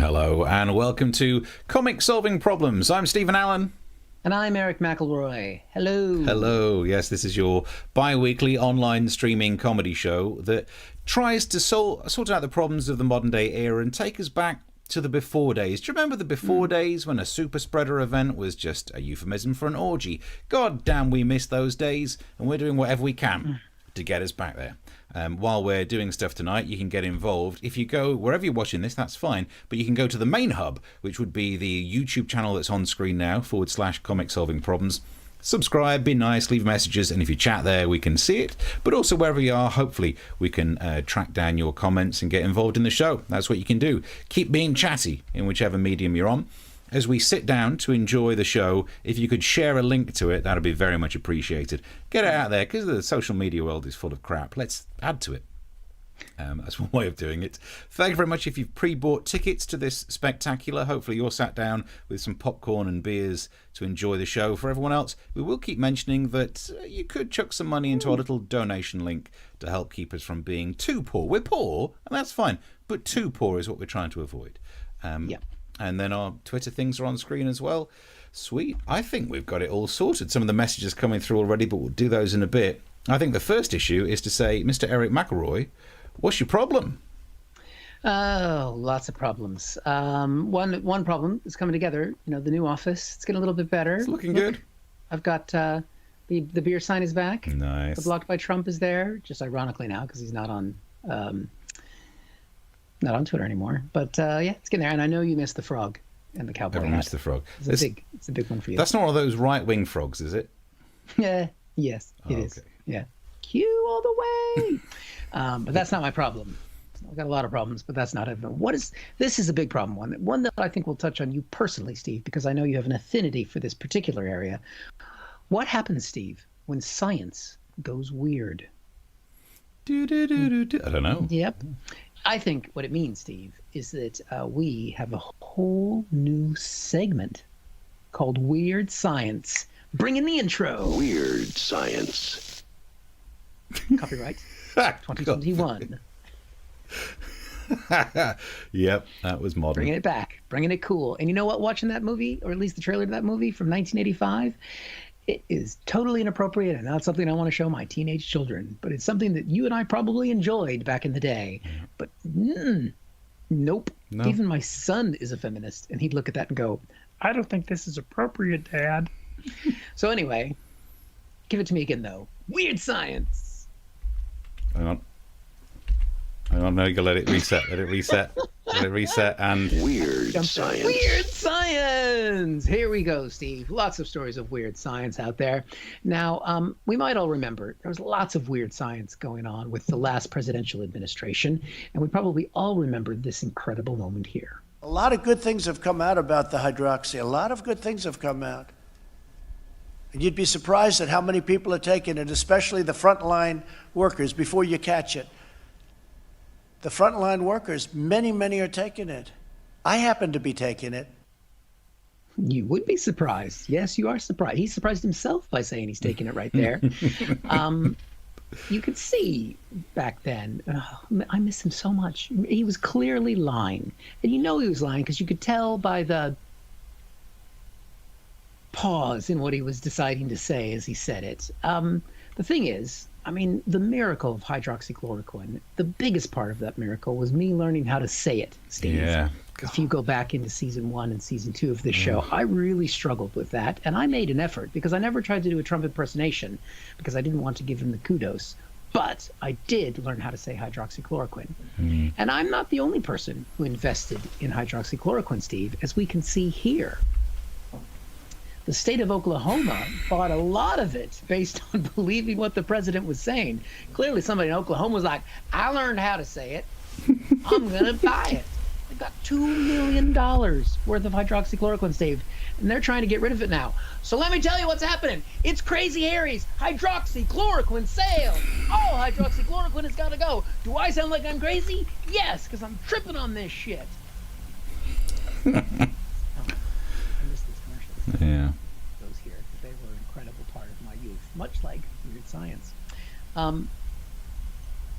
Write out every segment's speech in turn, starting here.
Hello and welcome to Comic Solving Problems. I'm Stephen Allen. And I'm Eric McElroy. Hello. Hello. Yes, this is your bi-weekly online streaming comedy show that tries to sort out the problems of the modern day era and take us back to the before days. Do you remember the before days when a super spreader event was just a euphemism for an orgy? God damn, we miss those days, and we're doing whatever we can to get us back there. While we're doing stuff tonight, you can get involved. If you go wherever you're watching this, that's fine. But you can go to the main hub, which would be the YouTube channel that's on screen now, /Comic Solving Problems. Subscribe, be nice, leave messages, and if you chat there, we can see it. But also wherever you are, hopefully we can track down your comments and get involved in the show. That's what you can do. Keep being chatty in whichever medium you're on. As we sit down to enjoy the show, if you could share a link to it, that would be very much appreciated. Get it out there, because the social media world is full of crap. Let's add to it. That's one way of doing it. Thank you very much if you've pre-bought tickets to this spectacular. Hopefully you're sat down with some popcorn and beers to enjoy the show. For everyone else, we will keep mentioning that you could chuck some money into our little donation link to help keep us from being too poor. We're poor, and that's fine, but too poor is what we're trying to avoid. Yeah. And then our Twitter things are on screen as well. Sweet. I think we've got it all sorted. Some of the messages coming through already, but we'll do those in a bit. I think the first issue is to say, Mr. Eric McElroy, what's your problem? Oh, lots of problems. One problem is coming together. You know, the new office. It's getting a little bit better. It's looking good. I've got the beer sign is back. Nice. The Blocked by Trump is there. Just ironically now because he's not on Twitter anymore. But yeah, it's getting there. And I know you missed the frog and the cowboy. Everyone missed the frog. It's a big one for you. That's not one of those right-wing frogs, is it? Yeah. Yes, it is. Yeah. Q all the way. But that's not my problem. I've got a lot of problems, but that's not it. This is a big problem, one that I think will touch on you personally, Steve, because I know you have an affinity for this particular area. What happens, Steve, when science goes weird? I don't know. Yep. I think what it means, Steve, is that we have a whole new segment called Weird Science. Bring in the intro. Weird Science. Copyright 2021. Yep, that was modern. Bringing it back, bringing it cool. And you know what? Watching that movie, or at least the trailer to that movie from 1985, it is totally inappropriate and not something I want to show my teenage children. But it's something that you and I probably enjoyed back in the day. But nope. No. Even my son is a feminist, and he'd look at that and go, "I don't think this is appropriate, Dad." So anyway, give it to me again, though. Weird Science. Hang on. No, you gotta let it reset. Let it reset and Weird Science. Weird Science. Here we go, Steve. Lots of stories of weird science out there. Now, we might all remember there was lots of weird science going on with the last presidential administration, and we probably all remember this incredible moment here. A lot of good things have come out about the hydroxy. A lot of good things have come out. And you'd be surprised at how many people are taking it, especially the frontline workers, before you catch it. The frontline workers, many are taking it. I happen to be taking it. You would be surprised. Yes, you are surprised. He's surprised himself by saying he's taking it right there. You could see back then, I miss him so much. He was clearly lying. And you know he was lying because you could tell by the pause in what he was deciding to say as he said it. The thing is, I mean, the miracle of hydroxychloroquine, the biggest part of that miracle was me learning how to say it, Steve. Yeah. If you go back into season 1 and season 2 of this show, I really struggled with that. And I made an effort because I never tried to do a Trump impersonation because I didn't want to give him the kudos. But I did learn how to say hydroxychloroquine. And I'm not the only person who invested in hydroxychloroquine, Steve, as we can see here. The state of Oklahoma bought a lot of it based on believing what the president was saying. Clearly somebody in Oklahoma was like, I learned how to say it. I'm going to buy it. They got $2 million worth of hydroxychloroquine saved, and they're trying to get rid of it now. So let me tell you what's happening. It's Crazy Harry's hydroxychloroquine sale. Oh, hydroxychloroquine has got to go. Do I sound like I'm crazy? Yes, because I'm tripping on this shit. Yeah. Those here, they were an incredible part of my youth, much like Weird Science.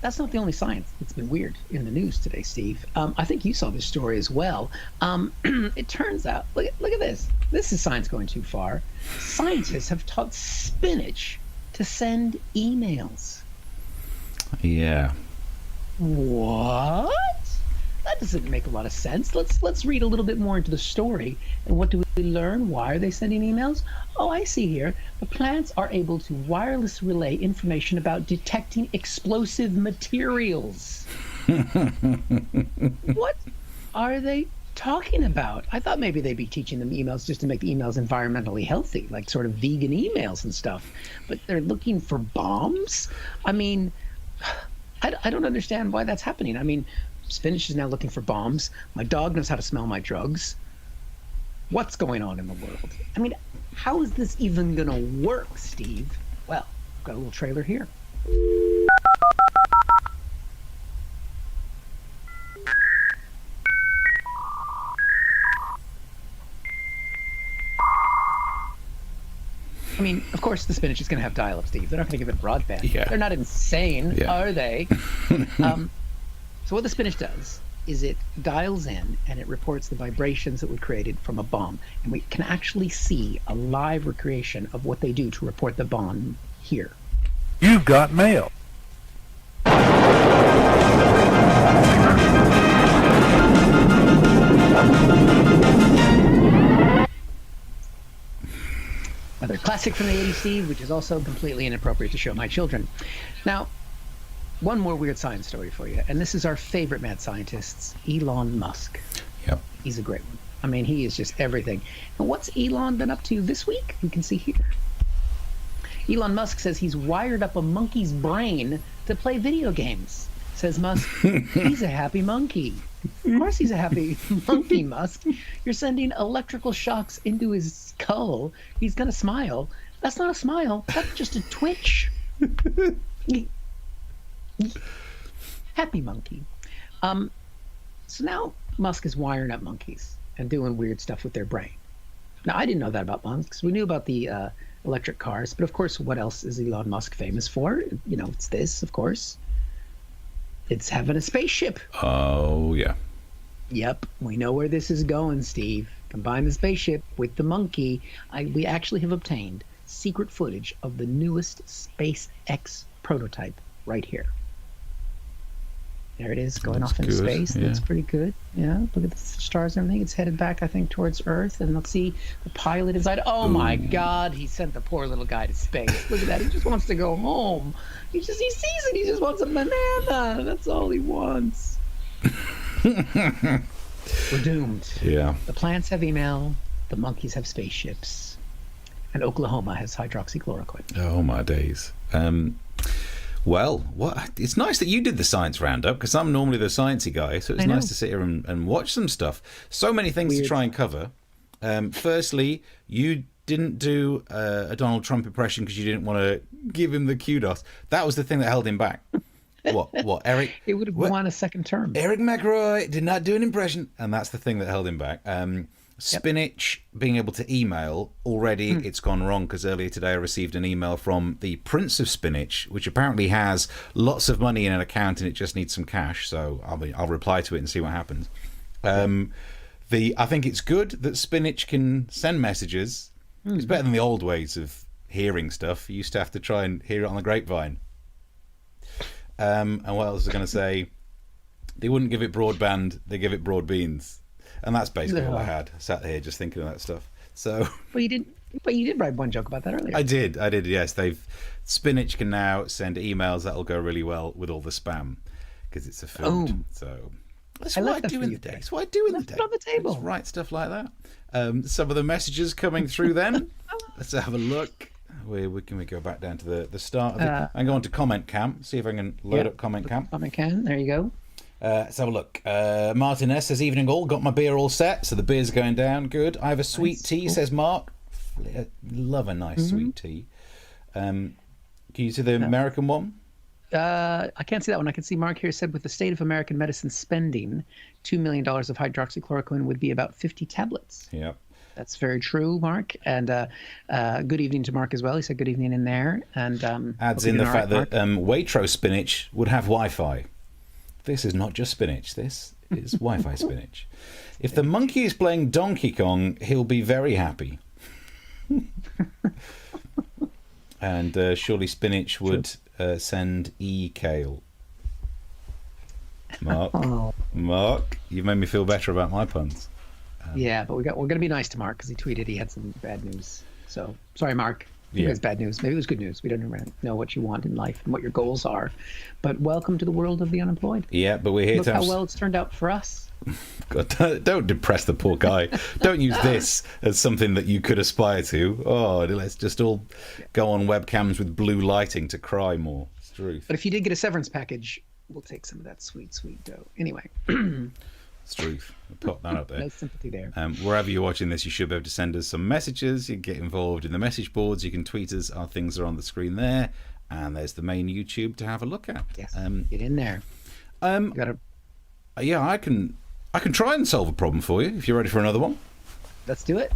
that's not the only science that's been weird in the news today, Steve. I think you saw this story as well. It turns out, look at this. This is science going too far. Scientists have taught spinach to send emails. Yeah. What? That doesn't make a lot of sense. Let's read a little bit more into the story. And what do we learn? Why are they sending emails? Oh, I see here. The plants are able to wireless relay information about detecting explosive materials. What are they talking about? I thought maybe they'd be teaching them emails just to make the emails environmentally healthy, like sort of vegan emails and stuff. But they're looking for bombs? I mean, I don't understand why that's happening. I mean, Spinach is now looking for bombs. My dog knows how to smell my drugs. What's going on in the world? I mean, how is this even going to work, Steve? Well, I've got a little trailer here. I mean, of course, the Spinach is going to have dial-up, Steve. They're not going to give it broadband. Yeah. They're not insane, Yeah. are they? So what the Spinach does is it dials in and it reports the vibrations that were created from a bomb. And we can actually see a live recreation of what they do to report the bomb here. You've got mail. Another classic from the 80s, Steve, which is also completely inappropriate to show my children. Now, one more weird science story for you, and this is our favorite mad scientist, Elon Musk. Yep. He's a great one. I mean, he is just everything. And what's Elon been up to this week? You can see here. Elon Musk says he's wired up a monkey's brain to play video games. Says Musk, he's a happy monkey. Of course he's a happy monkey, Musk. You're sending electrical shocks into his skull. He's going to smile. That's not a smile. That's just a twitch. Happy monkey. So now Musk is wiring up monkeys and doing weird stuff with their brain. Now, I didn't know that about monkeys. We knew about the electric cars, but of course, what else is Elon Musk famous for? You know, it's this, of course. It's having a spaceship. Oh, yeah. Yep, we know where this is going, Steve. Combine the spaceship with the monkey. We actually have obtained secret footage of the newest SpaceX prototype right here. There it is, going off into good, space. yeah. Looks pretty good. Yeah, look at the stars and everything. It's headed back, I think, towards Earth. And let's see the pilot inside. Oh, my God, he sent the poor little guy to space. Look at that. He just wants to go home. He sees it. He just wants a banana. That's all he wants. We're doomed. Yeah. The plants have email. The monkeys have spaceships. And Oklahoma has hydroxychloroquine. Oh, my days. Well, it's nice that you did the science roundup, because I'm normally the sciencey guy, so it's I know. nice to sit here and watch some stuff. So many things Weird. to try and cover. Firstly, you didn't do a Donald Trump impression because you didn't want to give him the kudos. That was the thing that held him back. What, Eric? It would have won a second term. Eric McElroy did not do an impression, and that's the thing that held him back. Spinach being able to email, already it's gone wrong, because earlier today I received an email from the Prince of Spinach, which apparently has lots of money in an account and it just needs some cash, so I'll reply to it and see what happens. I think it's good that Spinach can send messages. It's better than the old ways of hearing stuff. You used to have to try and hear it on the grapevine. And what else was I going to say? They wouldn't give it broadband, they give it broad beans. And that's basically all I had. I sat here just thinking of that stuff. So, But you did write one joke about that earlier. I did. Yes, Spinach can now send emails that'll go really well with all the spam, because it's a food. Oh. So that's I what left I that do for in you the day. today. That's what I do in the Left day. it on the table. Just write stuff like that. Some of the messages coming through. Then let's have a look. Where can we go back down to the start of it? And go on to comment camp. See if I can load up comment camp. Comment can. There you go. Let's have a look. Martin S says, evening all, got my beer all set, so the beer's going down. Good. I have a sweet tea, Cool. says Mark. Love a nice sweet tea. Can you see the American one? I can't see that one. I can see Mark here said with the state of American medicine spending, $2 million of hydroxychloroquine would be about 50 tablets. Yeah. That's very true, Mark. And good evening to Mark as well. He said good evening in there. And adds in the fact that Waitrose spinach would have Wi-Fi. This is not just spinach. This is Wi-Fi spinach. If the monkey is playing Donkey Kong, he'll be very happy. And surely spinach would send e-kale. Mark, you've made me feel better about my puns. Yeah, but we're going to be nice to Mark because he tweeted he had some bad news. So sorry, Mark. It was bad news. Maybe it was good news. We don't know what you want in life and what your goals are. But welcome to the world of the unemployed. Yeah, but we're here Look to how well it's turned out for us. God, don't depress the poor guy. Don't use this as something that you could aspire to. Oh, let's just all go on webcams with blue lighting to cry more. It's truth. But if you did get a severance package, we'll take some of that sweet, sweet dough. Anyway. It's truth. I'll pop that up there. No sympathy there. Wherever you're watching this, you should be able to send us some messages. You can get involved in the message boards. You can tweet us. Our things are on the screen there. And there's the main YouTube to have a look at. Yes, get in there. Yeah, I can try and solve a problem for you if you're ready for another one. Let's do it.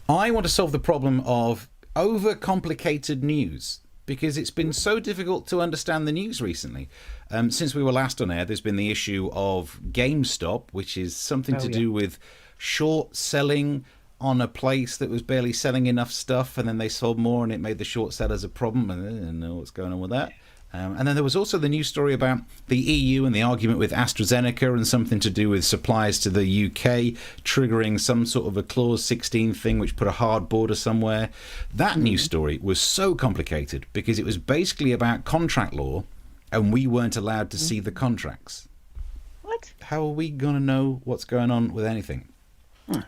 I want to solve the problem of overcomplicated news, because it's been so difficult to understand the news recently. Since we were last on air, there's been the issue of GameStop, which is something to do with short selling on a place that was barely selling enough stuff, and then they sold more and it made the short sellers a problem, and I don't know what's going on with that. And then there was also the news story about the EU and the argument with AstraZeneca and something to do with supplies to the UK triggering some sort of a Clause 16 thing which put a hard border somewhere. That news story was so complicated because it was basically about contract law and we weren't allowed to see the contracts. What? How are we going to know what's going on with anything?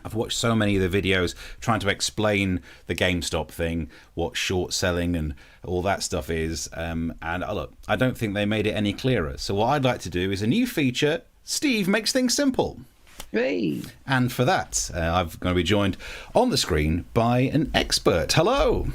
I've watched so many of the videos trying to explain the GameStop thing, what short selling and all that stuff is. And look, I don't think they made it any clearer. So what I'd like to do is a new feature. Steve makes things simple. Hey. And for that, I'm going to be joined on the screen by an expert. Hello.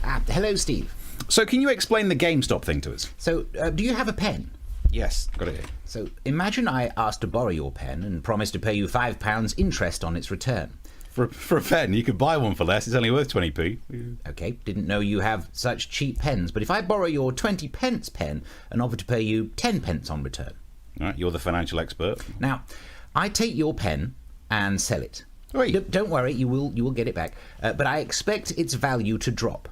Hello, Steve. So can you explain the GameStop thing to us? So, do you have a pen? Yes, got it here. So, imagine I asked to borrow your pen and promised to pay you £5 interest on its return. For a pen, you could buy one for less. It's only worth 20p. Okay, didn't know you have such cheap pens, but if I borrow your 20 pence pen and offer to pay you 10 pence on return. All right, you're the financial expert. Now, I take your pen and sell it. Don't worry, you will get it back. But I expect its value to drop.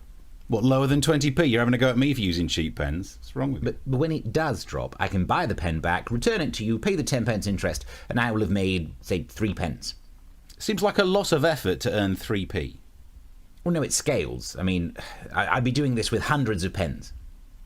What, lower than 20p? You're having a go at me for using cheap pens. What's wrong with you? But when it does drop, I can buy the pen back, return it to you, pay the 10 pence interest, and I will have made, say, 3 pence. Seems like a lot of effort to earn 3p. Well, no, it scales. I mean, I'd be doing this with hundreds of pens.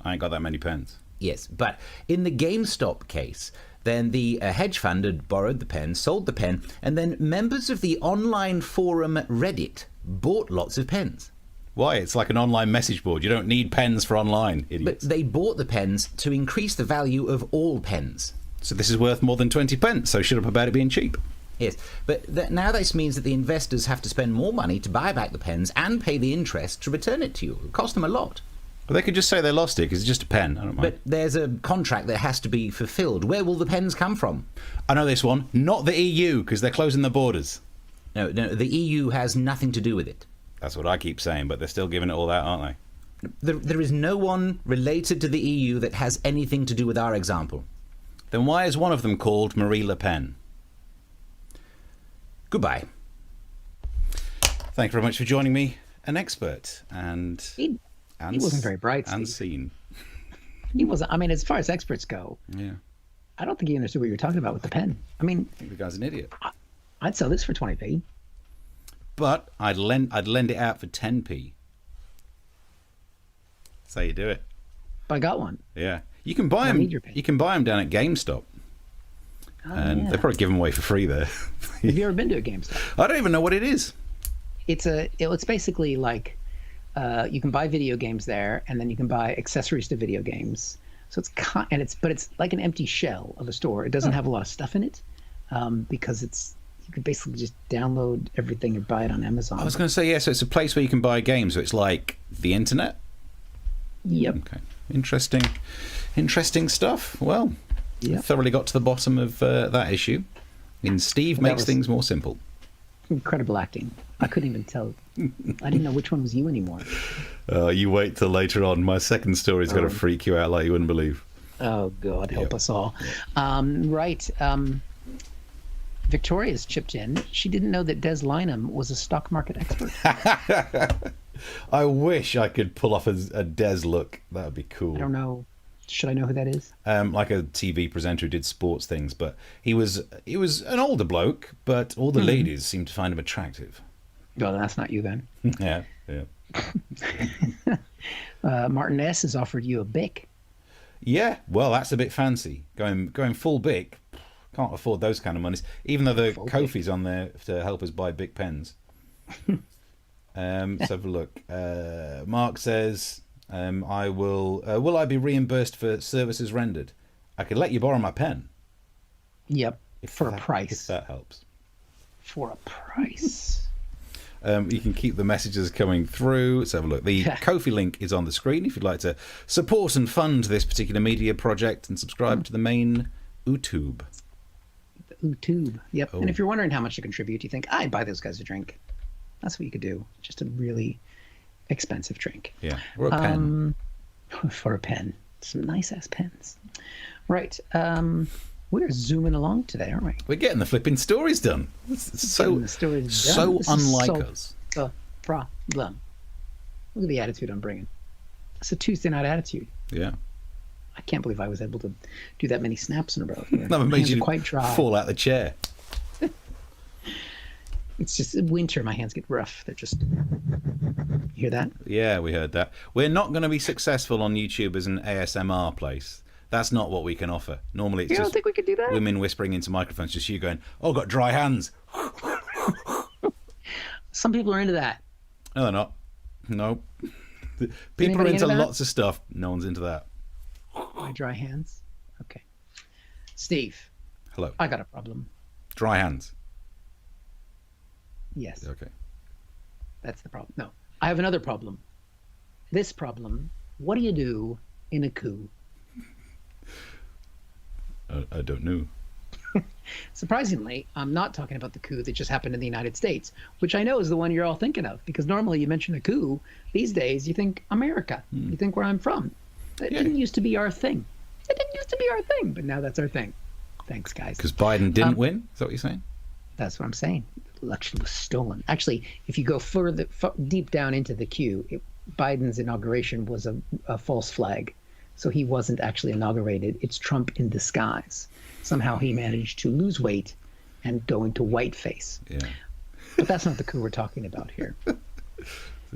I ain't got that many pens. Yes, but in the GameStop case, then the hedge fund had borrowed the pen, sold the pen, and then members of the online forum Reddit bought lots of pens. Why? It's like an online message board. You don't need pens for online, idiots. But they bought the pens to increase the value of all pens. So this is worth more than 20 pence, so shut up about it being cheap. Yes, but now this means that the investors have to spend more money to buy back the pens and pay the interest to return it to you. It cost them a lot. Well, they could just say they lost it because it's just a pen. I don't mind. But there's a contract that has to be fulfilled. Where will the pens come from? I know this one. Not the EU, because they're closing the borders. No, the EU has nothing to do with it. That's what I keep saying, but they're still giving it all out, aren't they? There is no one related to the EU that has anything to do with our example. Then why is one of them called Marie Le Pen? Goodbye. Thank you very much for joining me, an expert. And He wasn't very bright, Steve. Unseen. He wasn't. I mean, as far as experts go, Yeah. I don't think he understood what you were talking about with the pen. I mean, I think the guy's an idiot. I'd sell this for 20p. But I'd lend it out for 10p. That's how you do it. But I got one. Yeah. You can buy I them. need your pen. You can buy them down at GameStop. And yeah. they probably give them away for free there. Have you ever been to a GameStop? I don't even know what it is. It's basically like you can buy video games there, and then you can buy accessories to video games. So it's like an empty shell of a store. It doesn't have a lot of stuff in it because you can basically just download everything and buy it on Amazon. I was going to say, yeah, so it's a place where you can buy games. So it's like the internet? Yep. Okay. Interesting stuff. Well, Yep. thoroughly got to the bottom of that issue. And Steve makes things more simple. Incredible acting. I couldn't even tell. I didn't know which one was you anymore. You wait till later on. My second story's going to freak you out like you wouldn't believe. Oh, God, help us all. Right. Victoria's chipped in. She didn't know that Des Lynam was a stock market expert. I wish I could pull off a Des look. That would be cool. I don't know. Should I know who that is? Like a TV presenter who did sports things, but he was an older bloke, but all the ladies seemed to find him attractive. Well, that's not you then. Yeah. Martin S. has offered you a Bic. Yeah, well, that's a bit fancy. Going full Bic, can't afford those kind of monies. Even though the Kofi's on there to help us buy Bic pens. Let's have a look. Mark says, "I will. Will I be reimbursed for services rendered? I could let you borrow my pen. Yep, for a price. If that helps. For a price." You can keep the messages coming through. Let's have a look. The Ko-fi link is on the screen if you'd like to support and fund this particular media project and subscribe to the main YouTube. The YouTube. Yep. Oh. And if you're wondering how much to contribute, you think, I'd buy those guys a drink. That's what you could do. Just a really expensive drink. Yeah. Or a pen. For a pen. Some nice-ass pens. Right. We're zooming along today, aren't we? We're getting the flipping stories done. It's so unlike us. The problem. Look at the attitude I'm bringing. It's a Tuesday night attitude. Yeah. I can't believe I was able to do that many snaps in a row. That made you quite dry. fall out the chair. It's just winter. My hands get rough. They're just. You hear that? Yeah, we heard that. We're not going to be successful on YouTube as an ASMR place. That's not what we can offer. Normally, it's You don't just think we could do that? women whispering into microphones. Just you going, "Oh, got dry hands." Some people are into that. No, they're not. No. People are anybody into into that? lots of stuff. No one's into that. My dry hands. Okay. Steve, Hello. I got a problem. Dry hands. Yes, Okay. that's the problem. No, I have another problem. This problem. What do you do in a coup? I don't know. Surprisingly, I'm not talking about the coup that just happened in the United States, which I know is the one you're all thinking of, because normally you mention a coup, these days you think America, you think where I'm from. It didn't used to be our thing. It didn't used to be our thing, but now that's our thing. Thanks, guys. Because Biden didn't win? Is that what you're saying? That's what I'm saying. The election was stolen. Actually, if you go further deep down into the queue, Biden's inauguration was a false flag. So he wasn't actually inaugurated. It's Trump in disguise. Somehow he managed to lose weight and go into whiteface. Yeah. But that's not the coup we're talking about here.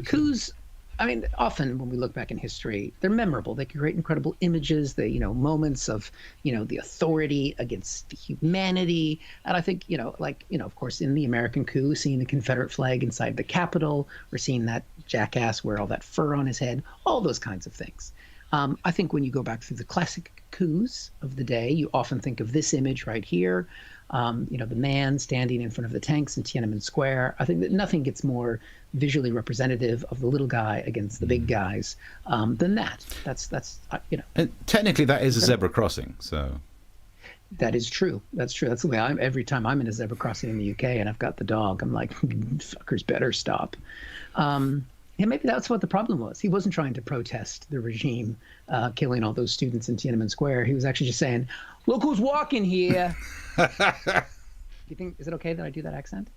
Coups, I mean, often when we look back in history, they're memorable. They create incredible images, moments of, the authority against humanity. And I think, of course, in the American coup, seeing the Confederate flag inside the Capitol, or seeing that jackass wear all that fur on his head, all those kinds of things. I think when you go back through the classic coups of the day, you often think of this image right here, the man standing in front of the tanks in Tiananmen Square. I think that nothing gets more visually representative of the little guy against the big guys than that. That's. And technically, that is a zebra crossing, so. That is true. That's true. That's the way every time I'm in a zebra crossing in the UK and I've got the dog, I'm like, fuckers better stop. Yeah, maybe that's what the problem was. He wasn't trying to protest the regime killing all those students in Tiananmen Square. He was actually just saying, "Look who's walking here." You think, is it okay that I do that accent?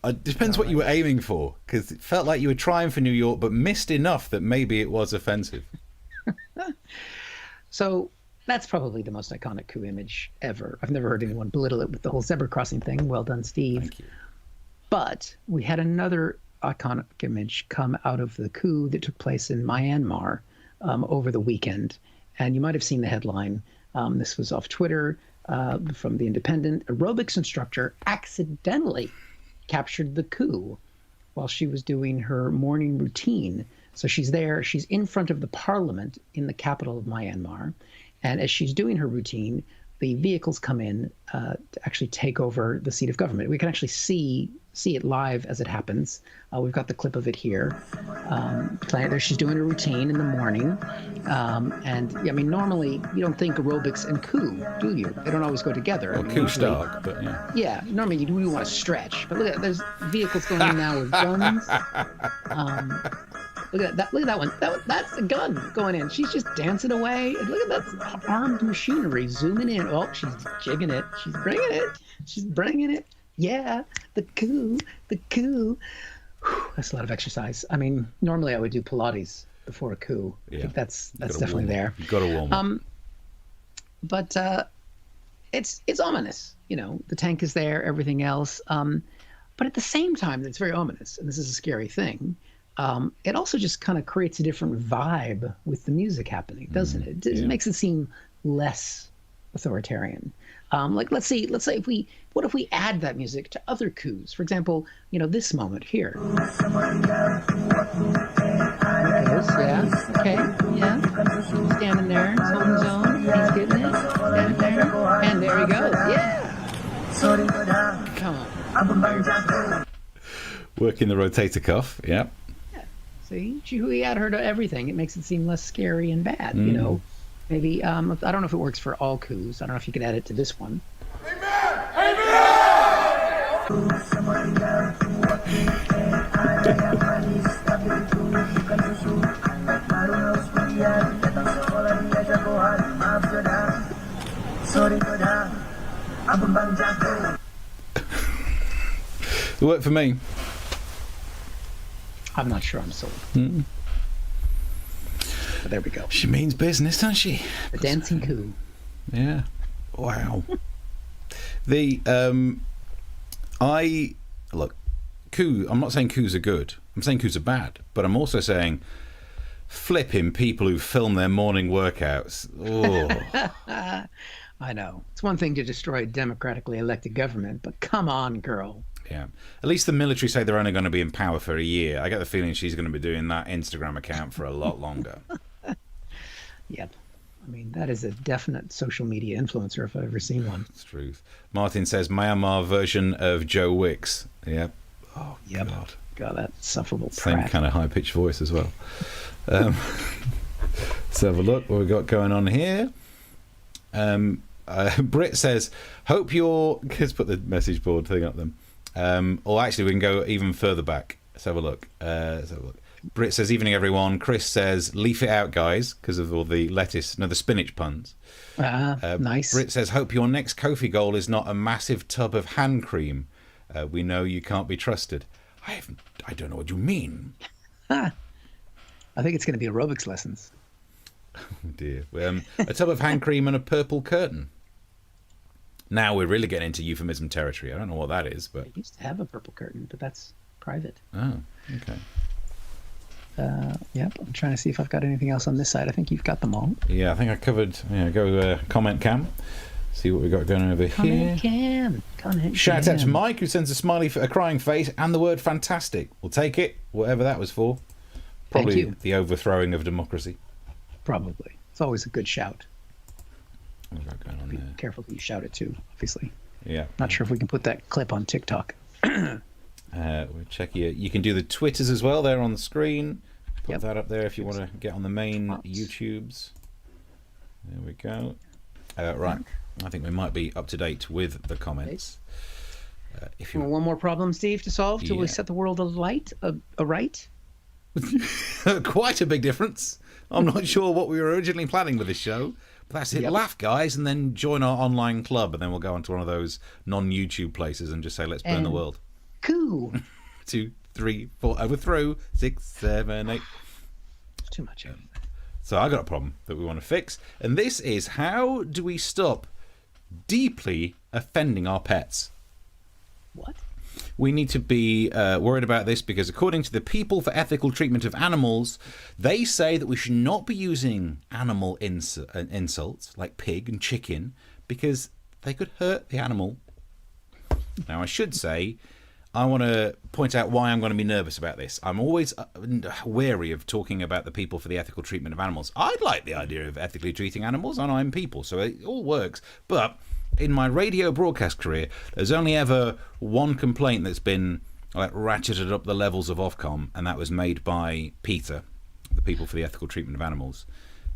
It depends what you were aiming for, because it felt like you were trying for New York, but missed enough that maybe it was offensive. So that's probably the most iconic coup image ever. I've never heard anyone belittle it with the whole zebra crossing thing. Well done, Steve. Thank you. But we had another iconic image come out of the coup that took place in Myanmar over the weekend. And you might have seen the headline. This was off Twitter from The Independent. Aerobics instructor accidentally captured the coup while she was doing her morning routine. So she's there. She's in front of the parliament in the capital of Myanmar. And as she's doing her routine, the vehicles come in to actually take over the seat of government. We can actually see it live as it happens. We've got the clip of it here. playing there. She's doing a routine in the morning. And I mean, normally you don't think aerobics and coo, do you? They don't always go together. Well, coo stark, but yeah. Yeah, normally you do want to stretch. But look at there's vehicles going in now with guns. Look at that! Look at that one. That's a gun going in. She's just dancing away. And look at that armed machinery zooming in. Oh, she's jigging it. She's bringing it. She's bringing it. Yeah, the coo, the coo. Whew, that's a lot of exercise. I mean, normally I would do Pilates before a coo. Yeah. I think that's definitely there. You've got to warm up. But it's ominous. You know, the tank is there, everything else. But at the same time, it's very ominous, and this is a scary thing. It also just kind of creates a different vibe with the music happening, doesn't it? It makes it seem less authoritarian. Like let's say what if we add that music to other coups? For example, you know, this moment here. There it goes, yeah, okay, yeah. He's standing there, he's on his own, he's getting it, standing there, and there he goes, yeah. Come on. Working the rotator cuff, yeah. See, we add her to everything. It makes it seem less scary and bad, you know. Maybe, I don't know if it works for all coups. I don't know if you could add it to this one. It worked for me. I'm not sure I'm sold. But there we go. She means business, doesn't she? The dancing coup. Yeah. Wow. Look, coup. I'm not saying coups are good. I'm saying coups are bad. But I'm also saying flipping people who film their morning workouts. Oh. I know. It's one thing to destroy a democratically elected government, but come on, girl. Yeah. At least the military say they're only going to be in power for a year. I get the feeling she's going to be doing that Instagram account for a lot longer. Yep. I mean, that is a definite social media influencer if I've ever seen one. It's truth. Martin says Myanmar version of Joe Wicks. Yep. Oh, yep. God, that insufferable Same prat. kind of high-pitched voice as well. Let's have a look what we've got going on here. Britt says, hope you're... Let's put the message board thing up then. Or actually, we can go even further back. Let's have a look. Britt says, evening, everyone. Chris says, leaf it out, guys, because of all the lettuce, no, the spinach puns. Nice. Britt says, hope your next Kofi goal is not a massive tub of hand cream. We know you can't be trusted. I don't know what you mean. I think it's going to be aerobics lessons. Oh, dear. A tub of hand cream and a purple curtain. Now we're really getting into euphemism territory. I don't know what that is, but... I used to have a purple curtain, but that's private. Oh, okay. Yep, I'm trying to see if I've got anything else on this side. I think you've got them all. Yeah, I think I covered... Yeah, go comment cam. See what we've got going over here. Shout out to Mike, who sends a crying face and the word fantastic. We'll take it, whatever that was for. Probably the overthrowing of democracy. Probably. It's always a good shout. What's got going on Be there? careful who you shout it to, obviously. Yeah. Not sure if we can put that clip on TikTok. We'll check here. You can do the Twitters as well there on the screen. Put that up there if you want to get on the main YouTubes. There we go. Right. I think we might be up to date with the comments. If you one more problem, Steve, to solve till we set the world alight, right? Quite a big difference. I'm not sure what we were originally planning with this show, but that's it. Laugh, guys, and then join our online club, and then we'll go onto one of those non-YouTube places and just say, let's burn the world. Cool. 2, 3, 4, overthrow, 6, 7, 8. Too much. So I got a problem that we want to fix, and this is, how do we stop deeply offending our pets? What? We need to be worried about this because according to the People for Ethical Treatment of Animals, they say that we should not be using animal insults like pig and chicken because they could hurt the animal. Now, I should say, I want to point out why I'm going to be nervous about this. I'm always wary of talking about the People for the Ethical Treatment of Animals. I'd like the idea of ethically treating animals, and I'm people, so it all works. But in my radio broadcast career, there's only ever one complaint that's been like ratcheted up the levels of Ofcom, and that was made by PETA, the People for the Ethical Treatment of Animals.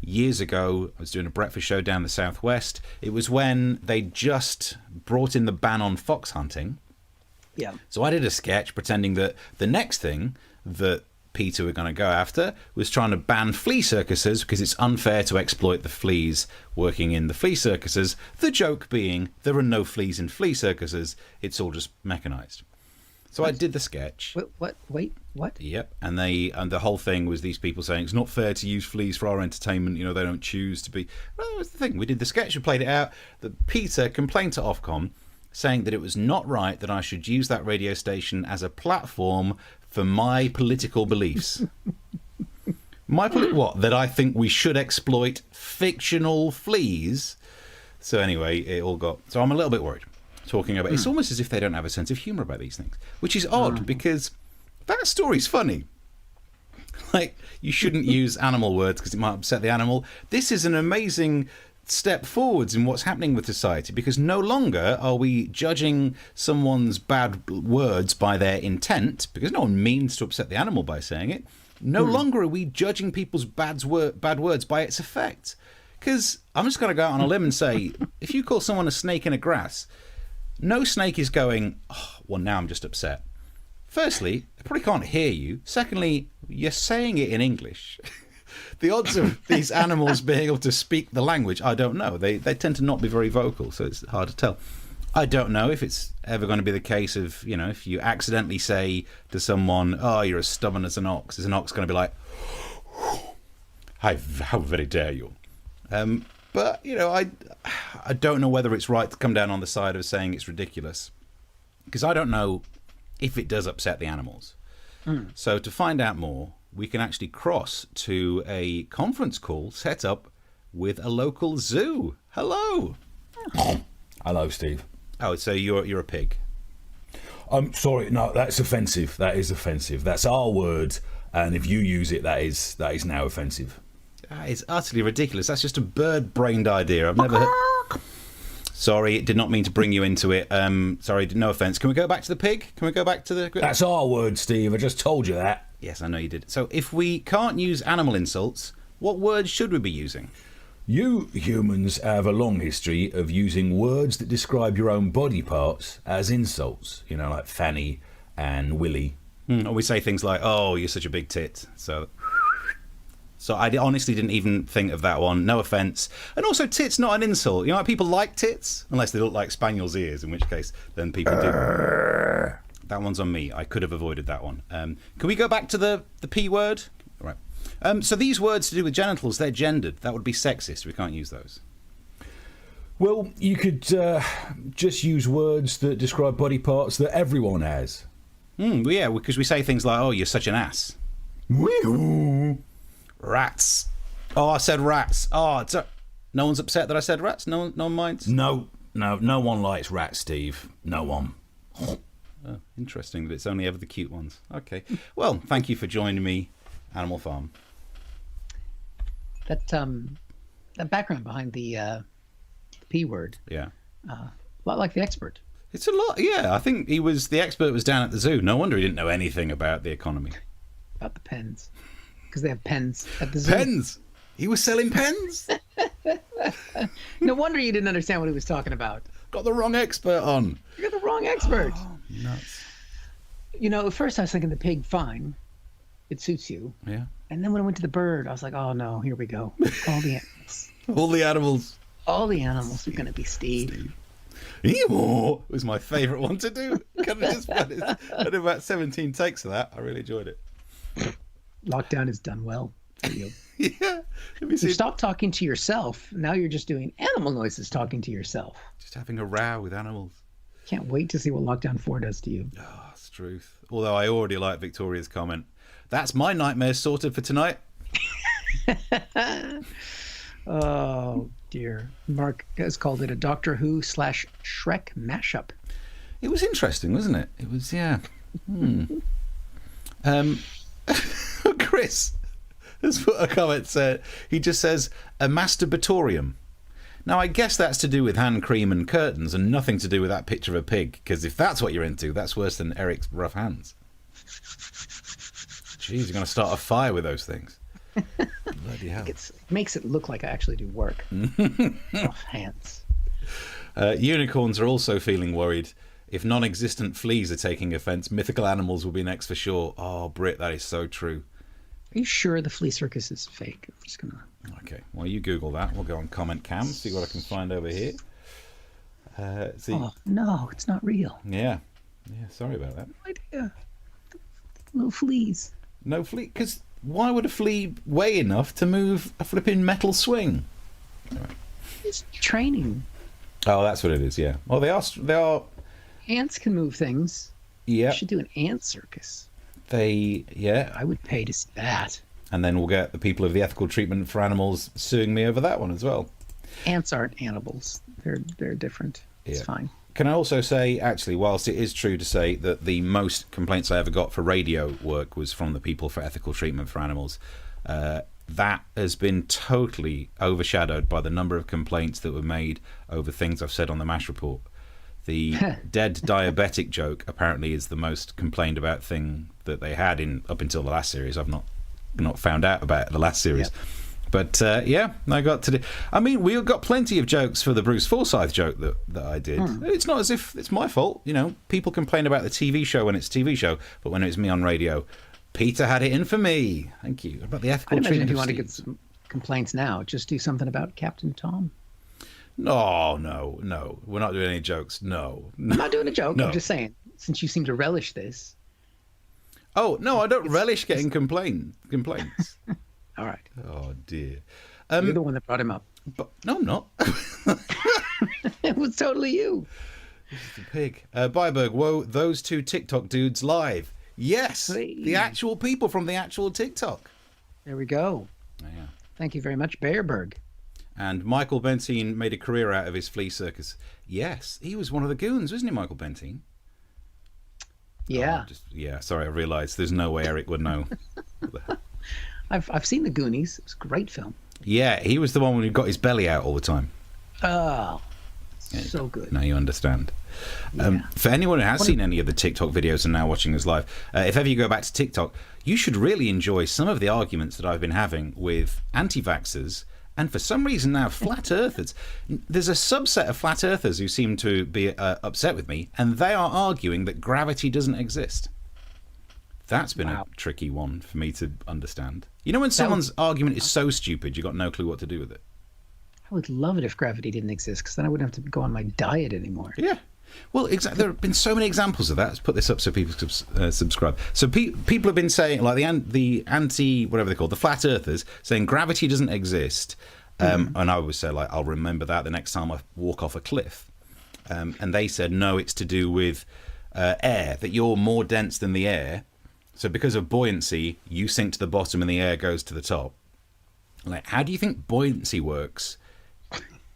Years ago, I was doing a breakfast show down the southwest. It was when they just brought in the ban on fox hunting. Yeah. So I did a sketch pretending that the next thing that PETA were going to go after was trying to ban flea circuses because it's unfair to exploit the fleas working in the flea circuses. The joke being there are no fleas in flea circuses. It's all just mechanized. So I did the sketch. Wait, what? Yep, and the whole thing was these people saying it's not fair to use fleas for our entertainment. You know, they don't choose to be. Well, that was the thing. We did the sketch, we played it out. The PETA complained to Ofcom, saying that it was not right that I should use that radio station as a platform for my political beliefs. What? That I think we should exploit fictional fleas. So anyway, it all got. So I'm a little bit worried. Talking about it's almost as if they don't have a sense of humor about these things, which is odd because that story's funny. Like, you shouldn't use animal words because it might upset the animal. This is an amazing step forwards in what's happening with society, because no longer are we judging someone's bad words by their intent, because no one means to upset the animal by saying it. No longer are we judging people's bad words by its effect. Because I'm just going to go out on a limb and say, if you call someone a snake in a grass, no snake is going, oh, well, now I'm just upset. Firstly, they probably can't hear you. Secondly, you're saying it in English. The odds of these animals being able to speak the language, I don't know. They tend to not be very vocal, so it's hard to tell. I don't know if it's ever going to be the case of, you know, if you accidentally say to someone, oh, you're as stubborn as an ox, is an ox going to be like, how very dare you? But, you know, I don't know whether it's right to come down on the side of saying it's ridiculous, because I don't know if it does upset the animals. So to find out more, we can actually cross to a conference call set up with a local zoo. Hello. Hello, Steve. Oh, so you're a pig. I'm sorry. No, that's offensive. That is offensive. That's our word, and if you use it, that is now offensive. That is utterly ridiculous. That's just a bird-brained idea. I've never heard. Sorry, did not mean to bring you into it. Sorry, no offence. Can we go back to the pig? Can we go back to the... That's our word, Steve. I just told you that. Yes, I know you did. So if we can't use animal insults, what words should we be using? You humans have a long history of using words that describe your own body parts as insults. You know, like fanny and willy. Or we say things like, oh, you're such a big tit. So I honestly didn't even think of that one. No offence. And also, tit's not an insult. You know, like, people like tits, unless they look like spaniel's ears, in which case then people do. That one's on me. I could have avoided that one. Can we go back to the P word? All right. So these words to do with genitals, they're gendered. That would be sexist. We can't use those. Well, you could just use words that describe body parts that everyone has. Well, yeah, because we say things like, oh, you're such an ass. Wee-hoo. Rats. Oh, I said rats. Oh, no one's upset that I said rats? No one minds? No one likes rats, Steve. No one. Oh, interesting that it's only ever the cute ones. Okay. Well, thank you for joining me, Animal Farm. That background behind the P word. Yeah. A lot like the expert. It's a lot. Yeah, I think the expert was down at the zoo. No wonder he didn't know anything about the economy. About the pens. Because they have pens at the zoo. Pens? He was selling pens? No wonder you didn't understand what he was talking about. Got the wrong expert on. You got the wrong expert. Oh, nuts. You know, at first I was thinking the pig, fine. It suits you. Yeah. And then when I went to the bird, I was like, oh no, here we go. All the animals. All the animals. All the animals are going to be Steve. Eeyore was my favourite one to do. I did about 17 takes of that. I really enjoyed it. Lockdown has done well for you. Yeah. You stop talking to yourself. Now you're just doing animal noises talking to yourself. Just having a row with animals. Can't wait to see what Lockdown 4 does to you. Oh, it's truth. Although I already like Victoria's comment. That's my nightmare sorted for tonight. Oh, dear. Mark has called it a Doctor Who / Shrek mashup. It was interesting, wasn't it? It was, yeah. Chris has put a comment, he just says, a masturbatorium. Now, I guess that's to do with hand cream and curtains and nothing to do with that picture of a pig, because if that's what you're into, that's worse than Eric's rough hands. Jeez, you're going to start a fire with those things. Bloody hell. It makes it look like I actually do work. Rough hands. Unicorns are also feeling worried. If non-existent fleas are taking offence, mythical animals will be next for sure. Oh, Britt, that is so true. Are you sure the flea circus is fake? I'm just going to... Okay, well, you Google that. We'll go on Comment Cam, see what I can find over here. Oh, no, it's not real. Yeah, sorry about that. No idea. Little fleas. No flea, because why would a flea weigh enough to move a flipping metal swing? Anyway. It's training. Oh, that's what it is, yeah. Well, they are... Ants can move things. Yeah. You should do an ant circus. Yeah. I would pay to see that. And then we'll get the people of the ethical treatment for animals suing me over that one as well. Ants aren't animals. They're different. It's fine. Can I also say, actually, whilst it is true to say that the most complaints I ever got for radio work was from the people for ethical treatment for animals, that has been totally overshadowed by the number of complaints that were made over things I've said on the MASH report. The dead diabetic joke apparently is the most complained about thing that they had up until the last series. I've not found out about the last series. Yep. But I got to do. I mean, we got plenty of jokes for the Bruce Forsyth joke that I did. It's not as if it's my fault. You know, people complain about the TV show when it's a TV show, but when it's me on radio, Peter had it in for me. Thank you. About the ethical treatment. If you want to get some complaints now, just do something about Captain Tom. No. We're not doing any jokes. No. I'm not doing a joke. No. I'm just saying, since you seem to relish this. Oh, no, I don't relish getting complaints. All right. Oh, dear. You're the one that brought him up. But, no, I'm not. It was totally you. This is the pig. Byberg, whoa, those two TikTok dudes live. Yes, the actual people from the actual TikTok. There we go. Yeah. Thank you very much, Bearberg. And Michael Bentine made a career out of his flea circus. Yes, he was one of the goons, wasn't he, Michael Bentine? Yeah. Sorry, I realised there's no way Eric would know. I've seen The Goonies. It was a great film. Yeah, he was the one who got his belly out all the time. Oh, so good. Now you understand. For anyone who has seen any of the TikTok videos and now watching us live, if ever you go back to TikTok, you should really enjoy some of the arguments that I've been having with anti-vaxxers and for some reason now flat earthers. There's a subset of flat earthers who seem to be upset with me, and they are arguing that gravity doesn't exist. That's been a tricky one for me to understand. You know when someone's argument is so stupid, you've got no clue what to do with it? I would love it if gravity didn't exist, because then I wouldn't have to go on my diet anymore. Yeah. Well, exactly. There have been so many examples of that. Let's put this up so people subscribe. So people have been saying, like the anti, whatever they're called, the flat earthers, saying gravity doesn't exist. And I would say, like, I'll remember that the next time I walk off a cliff. And they said, no, it's to do with air, that you're more dense than the air. So because of buoyancy, you sink to the bottom and the air goes to the top. Like, how do you think buoyancy works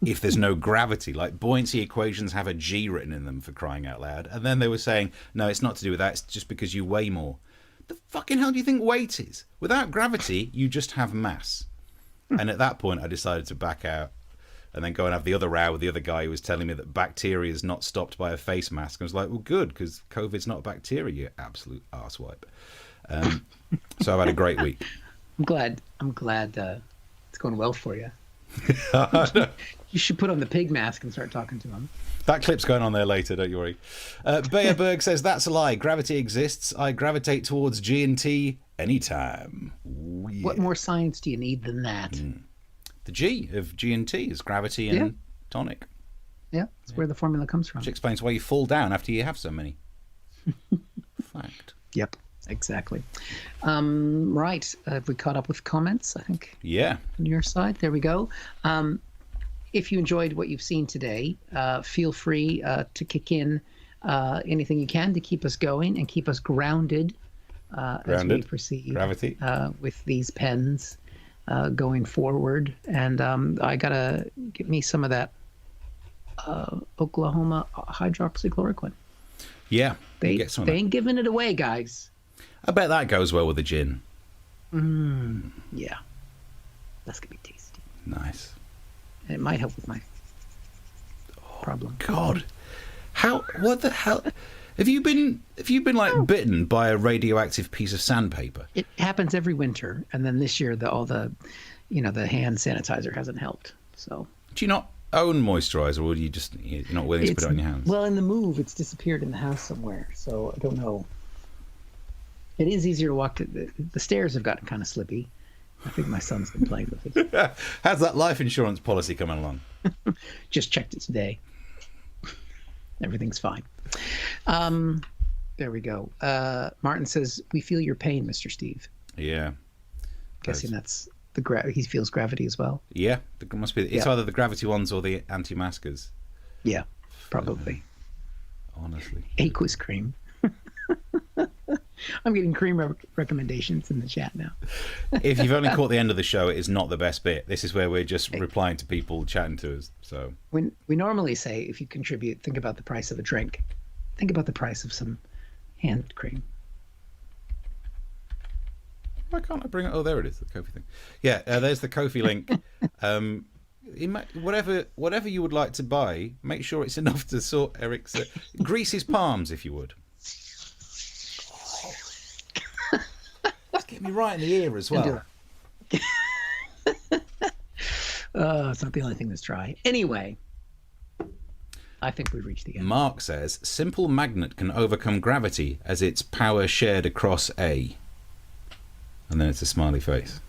if there's no gravity? Like, buoyancy equations have a G written in them, for crying out loud. And then they were saying, no, it's not to do with that. It's just because you weigh more. The fucking hell do you think weight is? Without gravity, you just have mass. And at that point, I decided to back out and then go and have the other row with the other guy who was telling me that bacteria is not stopped by a face mask. I was like, well, good, because COVID's not a bacteria, you absolute arsewipe. So I've had a great week. I'm glad it's going well for you. You should put on the pig mask and start talking to him. That clip's going on there later, don't you worry. Bayerberg says, that's a lie. Gravity exists. I gravitate towards G&T anytime. Ooh, yeah. What more science do you need than that? The G of G&T is gravity and tonic. Yeah, that's where the formula comes from. Which explains why you fall down after you have so many. Fact. Yep, exactly. Right, have we caught up with comments, I think? Yeah. On your side, there we go. If you enjoyed what you've seen today, feel free to kick in anything you can to keep us going and keep us grounded as we proceed with these pens going forward. And I got to get me some of that Oklahoma hydroxychloroquine. Yeah, they ain't giving it away, guys. I bet that goes well with the gin. Yeah, that's going to be tasty. Nice. And it might help with my problem. God, what the hell? Have you been like bitten by a radioactive piece of sandpaper? It happens every winter, and then this year all the hand sanitizer hasn't helped. So Do you not own moisturizer, or do you're not willing to put it on your hands? Well, in the move, it's disappeared in the house somewhere, so I don't know. It is easier to walk the stairs have gotten kind of slippy. I think my son's been playing with it. How's that life insurance policy coming along? Just checked it today. Everything's fine. There we go. Martin says, "We feel your pain, Mr. Steve." Yeah. Guessing that's he feels gravity as well. Yeah, it must be. It's either the gravity ones or the anti-maskers. Yeah, probably. Honestly. Aqueous cream. I'm getting cream recommendations in the chat now. If you've only caught the end of the show, it is not the best bit. This is where we're just replying to people chatting to us. So when we normally say, if you contribute, think about the price of a drink. Think about the price of some hand cream. why can't I bring it? Oh, there it is, the Ko-fi thing. Yeah, there's the Ko-fi link. Whatever you would like to buy, make sure it's enough to sort Eric's grease his palms, if you would. Just get me right in the ear as well. It's not the only thing that's dry. Anyway, I think we've reached the end. Mark says, simple magnet can overcome gravity as its power shared across A. And then it's a smiley face.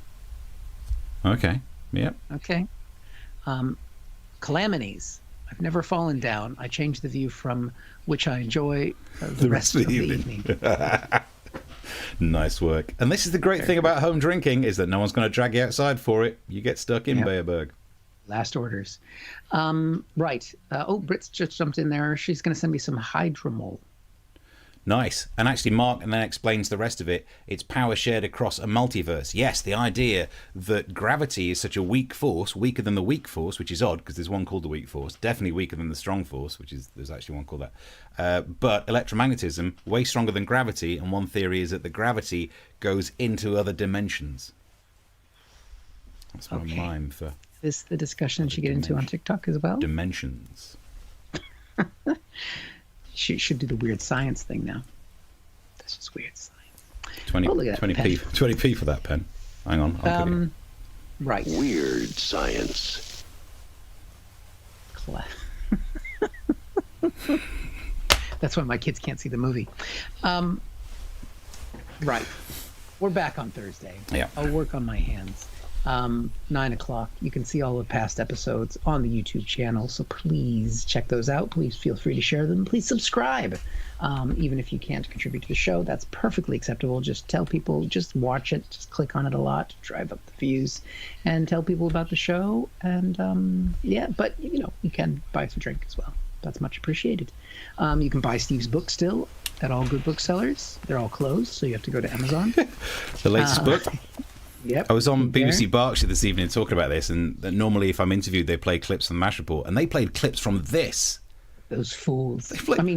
Okay. Yep. Okay. Calamities. I've never fallen down. I changed the view from which I enjoy the rest of the evening. Nice work. And this is the great thing about home drinking, is that no one's going to drag you outside for it. You get stuck in Beerberg. Last orders. Right. Brit's just jumped in there. She's going to send me some Hydromol. Nice. And actually, Mark and then explains the rest of it. It's power shared across a multiverse. Yes, the idea that gravity is such a weak force, weaker than the weak force, which is odd because there's one called the weak force, definitely weaker than the strong force, there's actually one called that. But electromagnetism, way stronger than gravity, and one theory is that the gravity goes into other dimensions. That's my mime for... Is this the discussion she get into on TikTok as well? Dimensions. She should do the weird science thing now. That's just weird science. 20p for that pen. Hang on. I'll give you. Right. Weird science. That's why my kids can't see the movie. Right. We're back on Thursday. Yeah. I'll work on my hands. 9:00. You can see all the past episodes on the YouTube channel, so please check those out. Please feel free to share them. Please subscribe. Even if you can't contribute to the show, that's perfectly acceptable. Just tell people, just watch it, just click on it a lot, drive up the views, and tell people about the show. And but you can buy us a drink as well. That's much appreciated. You can buy Steve's book still at all good booksellers. They're all closed, so you have to go to Amazon. The latest book. Yep. I was on BBC Berkshire this evening talking about this, and normally if I'm interviewed, they play clips from the MASH report, and they played clips from this. Those fools.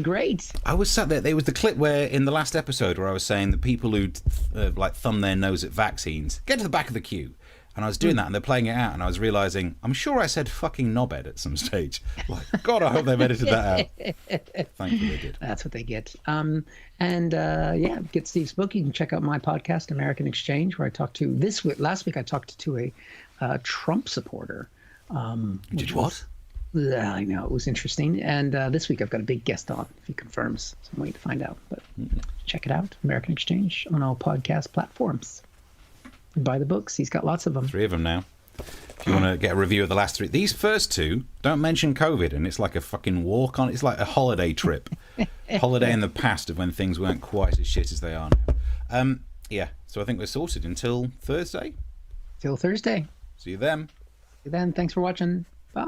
Great. I was sat there. There was the clip where, in the last episode, where I was saying the people who thumb their nose at vaccines get to the back of the queue. And I was doing that, and they're playing it out, and I was realising, I'm sure I said fucking knobhead at some stage. Like, God, I hope they've edited that out. Thankfully they did. That's what they get. Get Steve's book. You can check out my podcast, American Exchange, where I talked to last week I talked to a Trump supporter. You did what? I know, it was interesting. And this week I've got a big guest on, if he confirms. So I'm waiting to find out. But check it out, American Exchange, on all podcast platforms. And buy the books. He's got lots of them. 3 of them now. If you want to get a review of the last 3. These first 2 don't mention COVID, and it's like a fucking walk on. It's like a holiday trip. Holiday in the past of when things weren't quite as shit as they are now. So I think we're sorted until Thursday. Till Thursday. See you then. See you then. Thanks for watching. Bye.